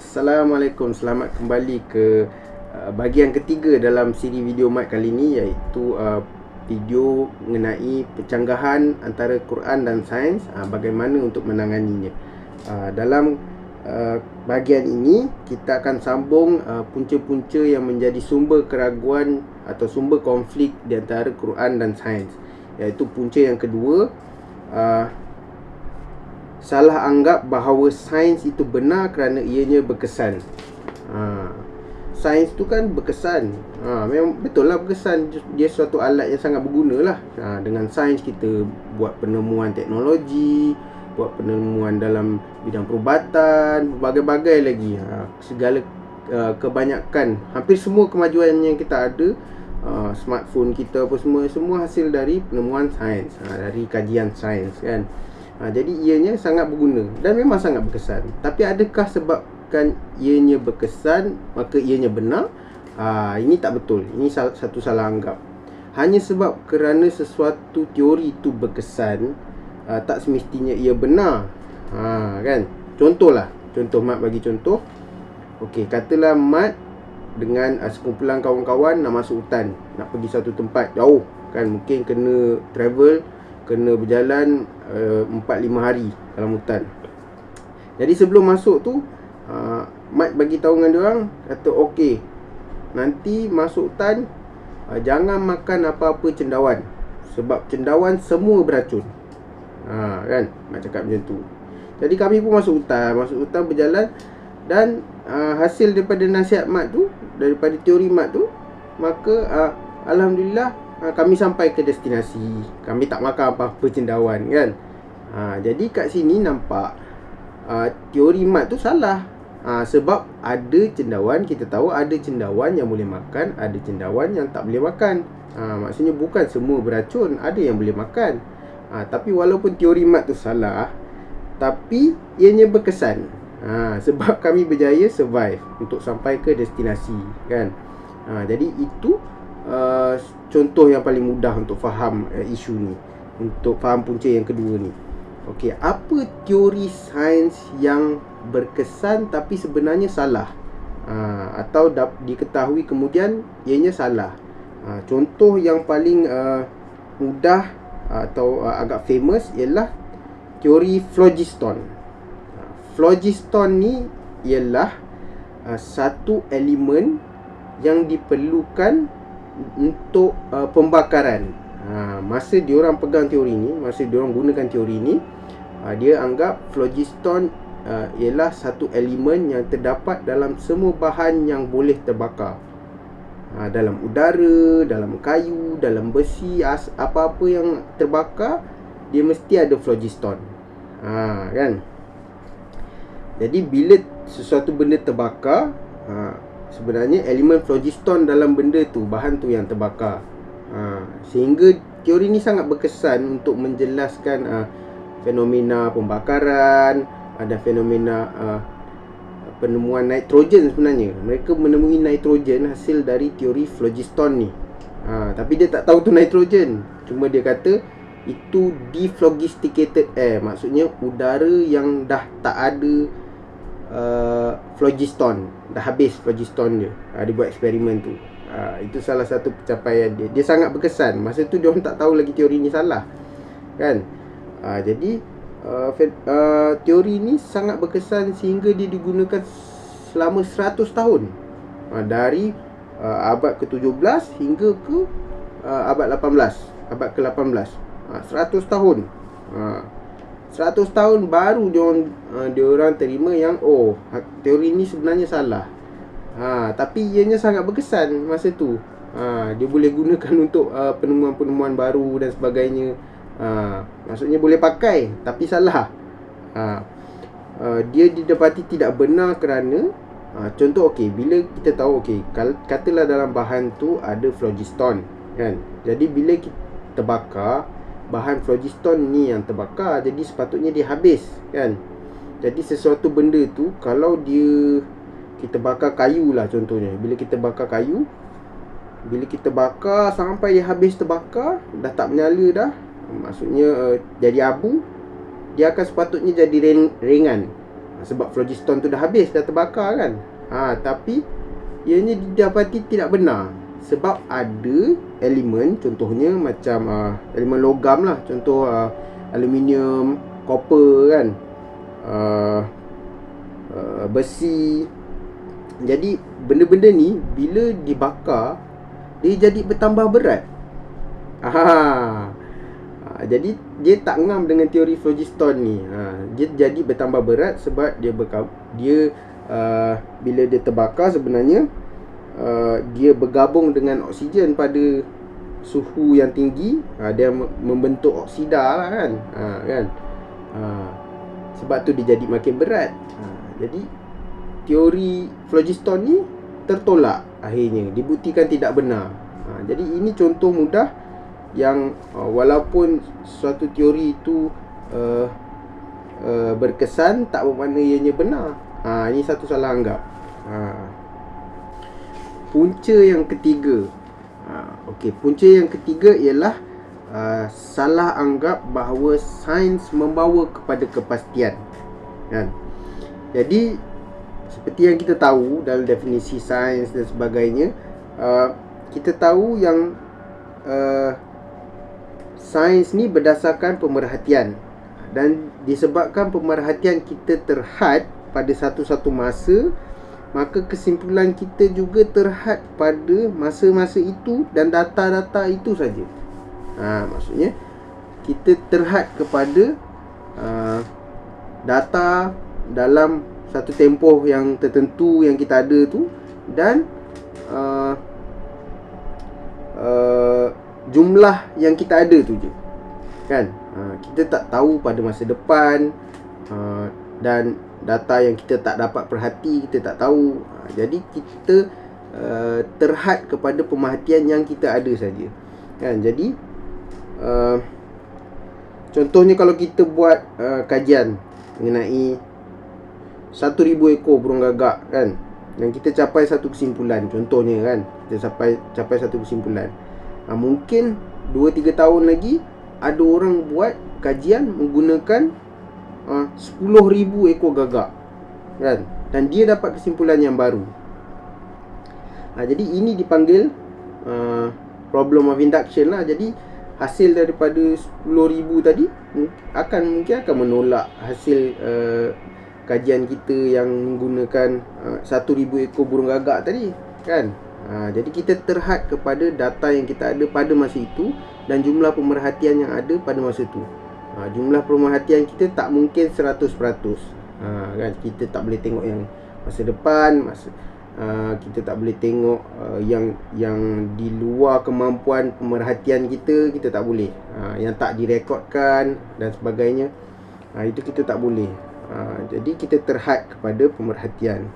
Assalamualaikum, selamat kembali ke bahagian ketiga dalam siri video Mat kali ini, iaitu video mengenai pencanggahan antara Quran dan sains, bagaimana untuk menanganinya. Dalam bahagian ini kita akan sambung punca-punca yang menjadi sumber keraguan atau sumber konflik di antara Quran dan sains, iaitu punca yang kedua, salah anggap bahawa sains itu benar kerana ianya berkesan. Sains tu kan berkesan, memang betul lah berkesan. Dia suatu alat yang sangat berguna lah. Dengan sains kita buat penemuan teknologi, buat penemuan dalam bidang perubatan, berbagai-bagai lagi. Segala kebanyakan, hampir semua kemajuan yang kita ada, smartphone kita apa semua hasil dari penemuan sains, dari kajian sains kan. Jadi ianya sangat berguna dan memang sangat berkesan. Tapi adakah sebabkan ianya berkesan maka ianya benar? Ini tak betul. Ini satu salah anggap. Hanya sebab kerana sesuatu teori itu berkesan, tak semestinya ia benar. Kan? Contohlah. Contoh Mat bagi contoh. Okey, katalah Mat dengan sekumpulan kawan-kawan nak masuk hutan, nak pergi satu tempat jauh kan, mungkin kena travel, kena berjalan 4-5 hari dalam hutan. Jadi sebelum masuk tu, Mat bagi tahu dengan diorang, kata okey, nanti masuk hutan jangan makan apa-apa cendawan, sebab cendawan semua beracun. Kan, Mat cakap macam tu. Jadi kami pun masuk hutan berjalan. Dan hasil daripada nasihat Mat tu, daripada teori Mat tu, maka alhamdulillah kami sampai ke destinasi. Kami tak makan apa-apa cendawan kan. Jadi kat sini nampak teori Mat tu salah. Sebab ada cendawan, kita tahu ada cendawan yang boleh makan, ada cendawan yang tak boleh makan. Maksudnya bukan semua beracun, ada yang boleh makan. Tapi walaupun teori Mat tu salah, tapi ianya berkesan. Sebab kami berjaya survive untuk sampai ke destinasi kan. Jadi itu contoh yang paling mudah untuk faham isu ni, untuk faham punca yang kedua ni. Okey, apa teori sains yang berkesan tapi sebenarnya salah, atau diketahui kemudian ianya salah? Contoh yang paling mudah atau agak famous ialah teori phlogiston. Phlogiston ni ialah satu elemen yang diperlukan untuk pembakaran. Masa diorang pegang teori ni, masa diorang gunakan teori ni, dia anggap phlogiston ialah satu elemen yang terdapat dalam semua bahan yang boleh terbakar. Dalam udara, dalam kayu, dalam besi, apa-apa yang terbakar, dia mesti ada phlogiston. Kan? Jadi bila sesuatu benda terbakar, sebenarnya elemen phlogiston dalam benda tu, bahan tu yang terbakar. Sehingga teori ni sangat berkesan untuk menjelaskan fenomena pembakaran, ada fenomena penemuan nitrogen sebenarnya. Mereka menemui nitrogen hasil dari teori phlogiston ni. Tapi dia tak tahu tu nitrogen. Cuma dia kata itu dephlogisticated air, maksudnya udara yang dah tak ada phlogiston, dah habis phlogiston dia. Dia buat eksperimen tu. Itu salah satu pencapaian dia. Dia sangat berkesan. Masa tu dia orang tak tahu lagi teori ni salah kan. Jadi teori ni sangat berkesan sehingga dia digunakan selama 100 tahun, dari abad ke-17 hingga ke abad 18, abad ke-18. 100 tahun. 100 tahun baru diorang terima yang teori ni sebenarnya salah. Tapi ianya sangat berkesan masa tu. Dia boleh gunakan untuk penemuan-penemuan baru dan sebagainya. Maksudnya boleh pakai tapi salah. Dia didapati tidak benar kerana contoh, bila kita tahu katalah dalam bahan tu ada phlogiston kan. Jadi bila kita bakar, bahan phlogiston ni yang terbakar, jadi sepatutnya dia habis kan. Jadi sesuatu benda tu, kalau kita bakar kayu lah contohnya, bila kita bakar kayu, bila kita bakar sampai dia habis terbakar, dah tak menyala dah, maksudnya jadi abu, dia akan sepatutnya jadi ringan. Sebab phlogiston tu dah habis, dah terbakar kan. Tapi ianya didapati tidak benar. Sebab ada elemen, contohnya macam elemen logam lah. Contoh aluminium, copper kan, besi. Jadi benda-benda ni bila dibakar, dia jadi bertambah berat. Jadi dia tak ngam dengan teori phlogiston ni. Dia jadi bertambah berat sebab dia bila dia terbakar sebenarnya dia bergabung dengan oksigen pada suhu yang tinggi. Dia membentuk oksida lah kan. Sebab tu dia jadi makin berat. Jadi teori phlogiston ni tertolak akhirnya, dibuktikan tidak benar. Jadi ini contoh mudah yang walaupun suatu teori itu berkesan, tak bermakna ianya benar. Ini satu salah anggap. Punca yang ketiga. Punca yang ketiga ialah salah anggap bahawa sains membawa kepada kepastian. Kan? Jadi seperti yang kita tahu dalam definisi sains dan sebagainya, kita tahu yang sains ni berdasarkan pemerhatian, dan disebabkan pemerhatian kita terhad pada satu-satu masa, maka kesimpulan kita juga terhad pada masa-masa itu dan data-data itu saja. Maksudnya kita terhad kepada data dalam satu tempoh yang tertentu yang kita ada tu, dan jumlah yang kita ada tu je kan. Kita tak tahu pada masa depan, dan data yang kita tak dapat perhati, kita tak tahu. Jadi kita terhad kepada pemerhatian yang kita ada saja kan. Jadi contohnya kalau kita buat kajian mengenai 1,000 ekor burung gagak kan, dan kita capai satu kesimpulan, contohnya kan, kita capai satu kesimpulan, mungkin 2-3 tahun lagi ada orang buat kajian menggunakan 10,000 ekor gagak kan, dan dia dapat kesimpulan yang baru. Jadi ini dipanggil problem of induction lah. Jadi hasil daripada 10,000 tadi mungkin akan menolak hasil kajian kita yang menggunakan 1,000 ekor burung gagak tadi kan. Jadi kita terhad kepada data yang kita ada pada masa itu dan jumlah pemerhatian yang ada pada masa itu. Jumlah pemerhatian kita tak mungkin 100%. Kan, kita tak boleh tengok yang masa depan, kita tak boleh tengok yang di luar kemampuan pemerhatian kita tak boleh. Yang tak direkodkan dan sebagainya, itu kita tak boleh. Jadi kita terhad kepada pemerhatian.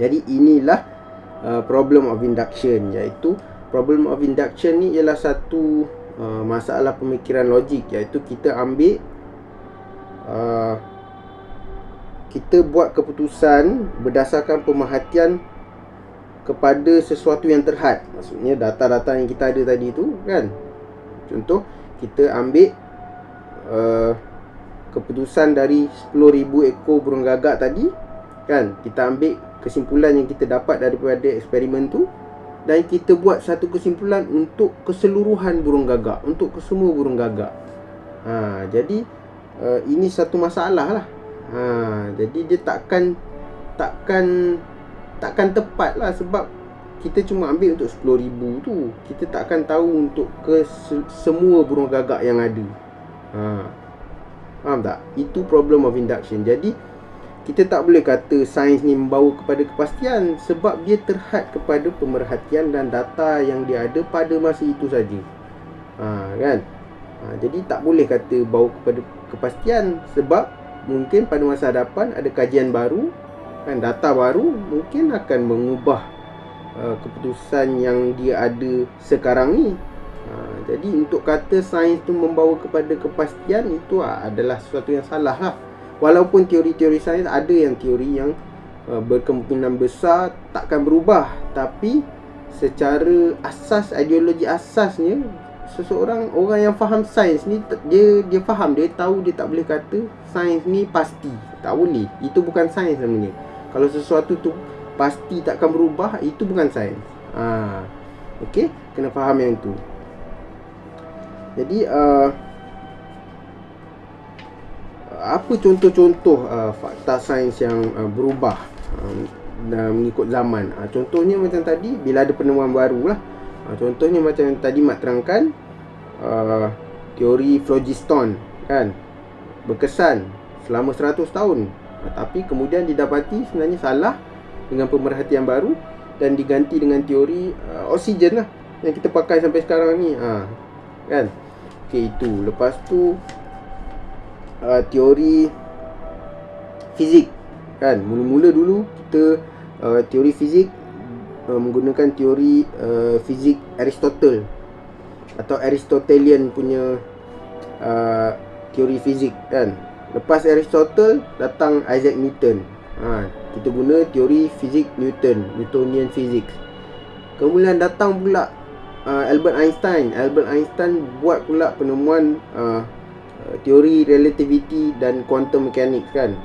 Jadi inilah problem of induction, iaitu problem of induction ni ialah satu masalah pemikiran logik, iaitu kita ambil kita buat keputusan berdasarkan pemerhatian kepada sesuatu yang terhad. Maksudnya data-data yang kita ada tadi tu kan. Contoh, kita ambil keputusan dari 10,000 ekor burung gagak tadi kan. Kita ambil kesimpulan yang kita dapat daripada eksperimen tu, dan kita buat satu kesimpulan untuk keseluruhan burung gagak, untuk kesemua burung gagak. Jadi ini satu masalah lah. Jadi dia takkan tepat lah, sebab kita cuma ambil untuk 10,000 tu. Kita takkan tahu untuk semua burung gagak yang ada. Faham tak? Itu problem of induction. Jadi kita tak boleh kata sains ni membawa kepada kepastian, sebab dia terhad kepada pemerhatian dan data yang dia ada pada masa itu saja. Kan? Jadi tak boleh kata bawa kepada kepastian, sebab mungkin pada masa hadapan ada kajian baru kan, data baru mungkin akan mengubah keputusan yang dia ada sekarang ni. Jadi untuk kata sains tu membawa kepada kepastian, itu adalah sesuatu yang salah lah. Walaupun teori-teori sains ada yang teori yang berkemungkinan besar takkan berubah, tapi secara asas, ideologi asasnya orang yang faham sains ni, dia faham, dia tahu, dia tak boleh kata sains ni pasti. Tak boleh. Itu bukan sains namanya. Kalau sesuatu tu pasti takkan berubah, itu bukan sains. Okey, kena faham yang tu. Jadi apa contoh-contoh fakta sains yang berubah mengikut zaman? Contohnya macam tadi, bila ada penemuan baru lah. Contohnya macam yang tadi Mat terangkan, teori phlogiston kan, berkesan selama 100 tahun, tapi kemudian didapati sebenarnya salah dengan pemerhatian baru dan diganti dengan teori oksigen lah yang kita pakai sampai sekarang ni, kan. Okey, itu. Lepas tu teori fizik kan, mula-mula dulu kita teori fizik menggunakan teori fizik Aristotle atau Aristotelian punya teori fizik kan. Lepas Aristotle datang Isaac Newton. Kita guna teori fizik Newtonian physics. Kemudian datang pula Albert Einstein. Albert Einstein buat pula penemuan teori relativity dan quantum mechanics kan.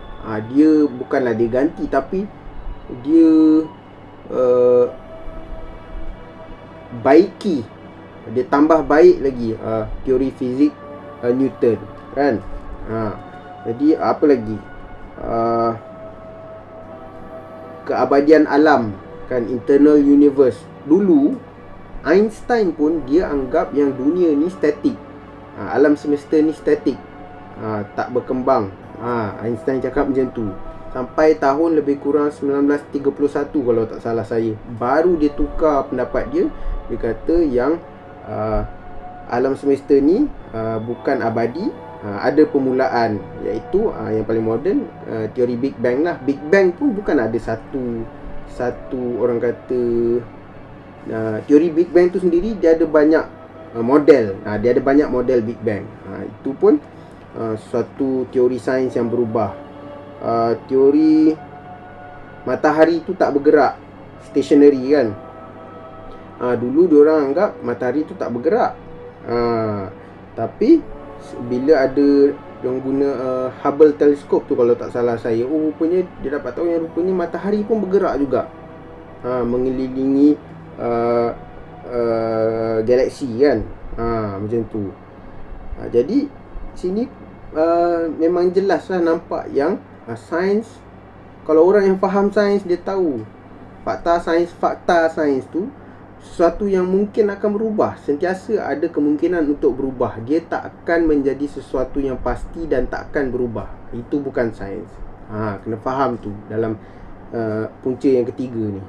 Dia bukanlah dia ganti, tapi dia baiki, dia tambah baik lagi teori fizik Newton kan. Jadi apa lagi, keabadian alam kan, internal universe. Dulu Einstein pun dia anggap yang dunia ni statik, alam semesta ni statik, tak berkembang. Einstein cakap macam tu. Sampai tahun lebih kurang 1931 kalau tak salah saya, baru dia tukar pendapat dia. Dia kata yang alam semesta ni bukan abadi, ada permulaan, iaitu yang paling moden, teori Big Bang lah. Big Bang pun bukan ada satu orang kata, teori Big Bang tu sendiri dia ada banyak model. Dia ada banyak model Big Bang. Itu pun suatu teori sains yang berubah. Teori matahari tu tak bergerak, stationary kan. Dulu diorang anggap matahari tu tak bergerak. Tapi bila ada yang guna Hubble teleskop tu kalau tak salah saya, rupanya dia dapat tahu yang rupanya matahari pun bergerak juga, mengelilingi galaksi kan. Macam tu. Jadi sini memang jelaslah nampak yang sains, kalau orang yang faham sains, dia tahu fakta sains tu sesuatu yang mungkin akan berubah, sentiasa ada kemungkinan untuk berubah. Dia tak akan menjadi sesuatu yang pasti dan tak akan berubah. Itu bukan sains. Kena faham tu dalam punca yang ketiga ni.